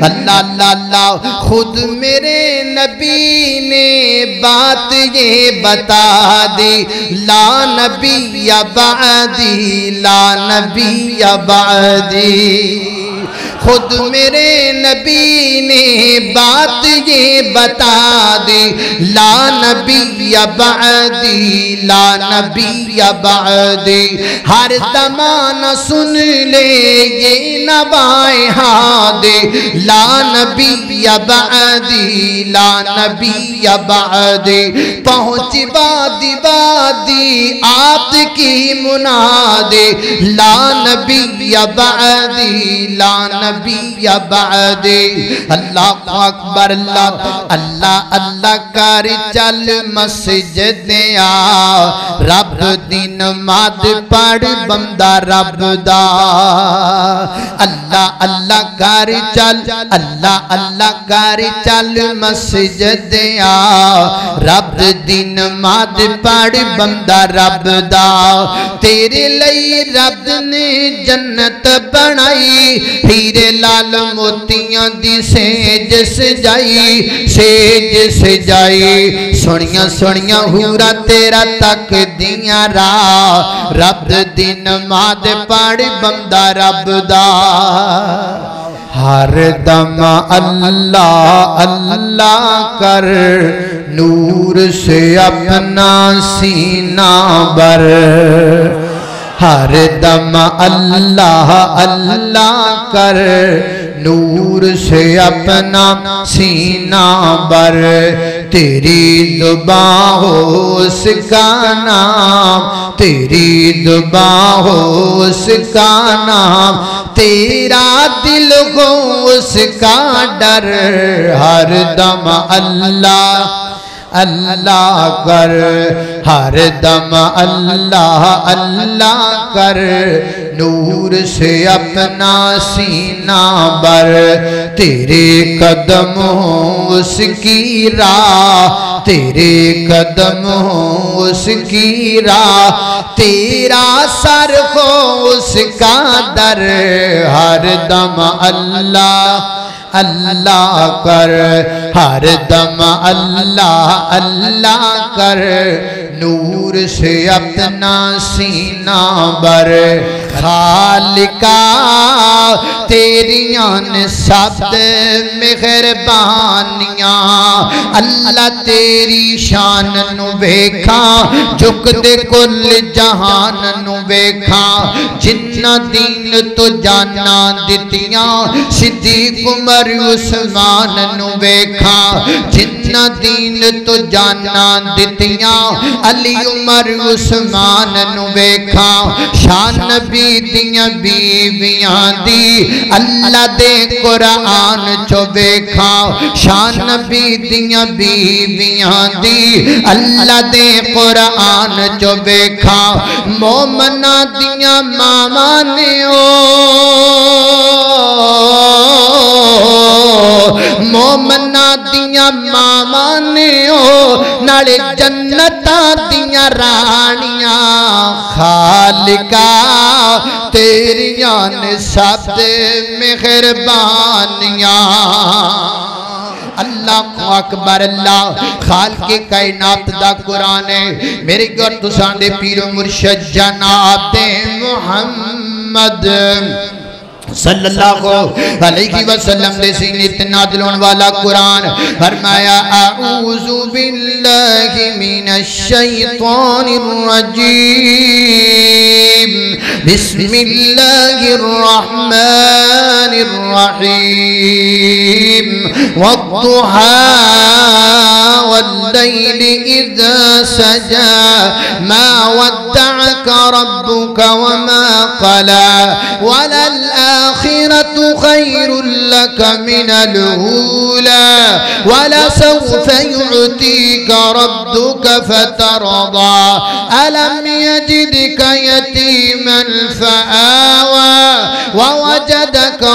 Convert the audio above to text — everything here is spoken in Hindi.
अल्लाह अल्लाह अल्लाह खुद मेरे नबी ने बात ये बता दी, ला नबी या बादी, ला नबी या बादी। खुद मेरे नबी ने बात ये बता दी, ला नबी या बादी, ला नबी या बादी। हर ज़माना सुन ले ये नवाए हादे, ला नबी या बादी, ला नबी या बादी। पहुँच वादी वादी आपकी मुनादे, ला नबी या बादी, ला नबी या बादे। अल्लाह अकबर अल्लाह अल्लाह अल्लाह कर चल मस्जिद आ, रब दी नमाज पढ़ बंदा रब दा। अल्लाह अल्लाह कर चल, अल्लाह अल्लाह कर चल मस्जिद आ, रब दी नमाज पढ़ बंदा रब दा। तेरे लिए रब ने जन्नत बनाई, हीरे लाल मोतियां दी सेज सजाई, सेज सजाई। सोनिया सोनिया हूरा तेरा तक दियां राह, रब दी नमाज पढ़ बंदा रब दा। हर दम अल्लाह अल्लाह कर, नूर से अपना सीना भर। हर दम अल्लाह अल्लाह कर, नूर से अपना सीना भर। तेरी जुबां हो उसका नाम, तेरी जुबां हो उसका नाम, तेरा दिल हो उसका डर। हर दम अल्लाह अल्लाह कर, हर दम अल्लाह अल्लाह कर, नूर से अपना सीना भर। तेरे कदम हो उसकी राह, तेरे कदम हो उसकी राह, तेरा सर हो उसका दर। हर दम अल्लाह अल्लाह कर, हर दम अल्लाह अल्लाह कर, नूर से अपना सीना भर। खालिका तेरियां ने सब मेहरबानियां, अल्लाह तेरी शान नु वेखा, झुकदे कुल जहान नु वेखा। जिन्ना दीन तो जाना दितियां, सिद्दीक उमर उस्मान नु वेखा। जिन्ना दीन तो जाना दितियां, अली उमर उस्मान नु वेखा। शान नबी दियां बीवियां दी, अल्लाह दे कुरान चो वेखा। शान नबी दियां बीवियां दी, अल्लाह दे कुरान चो वेखा। मोमना दियां मामा ने ओ, मोमना दियां मामा ने ओ, नाले जन्नता दियां रानियां। खालिका तेरियां ने सब मेहरबानियां। अल्लाह अकबर अल्लाह खालिक़े कायनात दा कुरान है। मेरे गौर तुसां दे पीरो मुर्शिद जनाब दे मुहम्मद सल्लल्लाहु अलैहि वसल्लम दे सीने ते नाज़िल होने वाला कुरान फरमाया, अऊज़ु बिल्लाहि मिनश शैतानिर रजीम, बिस्मिल्लाहिर रहमानिर रहीम। वद्दुहा वल्लैलि इज़ा सजा, मा वद्दअका रब्बुका वमा क़ला, वलल आखिरतु खैरुल लक मिनल ऊला, वलसौफ युअतीका रब्बुका फतरदा, अलम यजिदका यतीमन फआवा, ववजदका